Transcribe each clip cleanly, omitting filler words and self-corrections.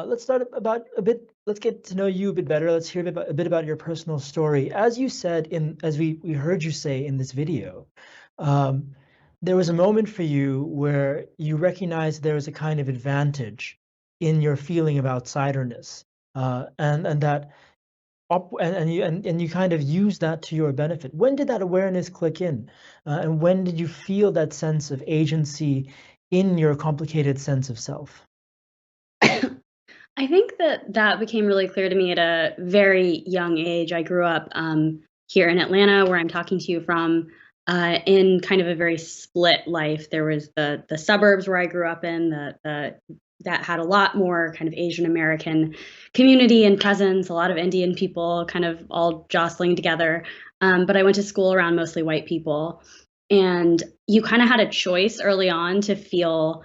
Let's start about a bit. Let's get to know you a bit better. Let's hear a bit about your personal story. As you said as we heard you say in this video, um, there was a moment for you where you recognized there was a kind of advantage in your feeling of outsiderness, and that and you kind of use that to your benefit. When did that awareness click in, and when did you feel that sense of agency in your complicated sense of self? I think that that became really clear to me at a very young age. I grew up here in Atlanta, where I'm talking to you from, in kind of a very split life. There was the suburbs where I grew up in, the that had a lot more kind of Asian American community and presence, a lot of Indian people, kind of all jostling together. But I went to school around mostly white people, and you kind of had a choice early on to feel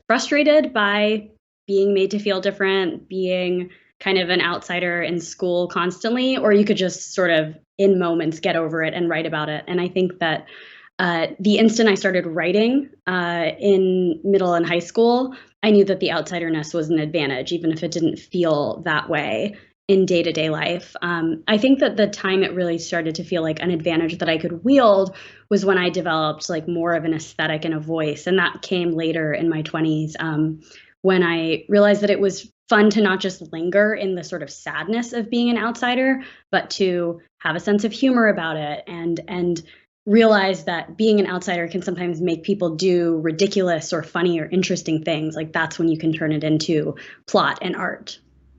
frustrated by being made to feel different, being kind of an outsider in school constantly, or you could just sort of in moments get over it and write about it. And I think that the instant I started writing in middle and high school, I knew that the outsider-ness was an advantage, even if it didn't feel that way in day-to-day life. I think that the time it really started to feel like an advantage that I could wield was when I developed like more of an aesthetic and a voice, and that came later in my 20s. When I realized that it was fun to not just linger in the sort of sadness of being an outsider, but to have a sense of humor about it and realize that being an outsider can sometimes make people do ridiculous or funny or interesting things. Like that's when you can turn it into plot and art.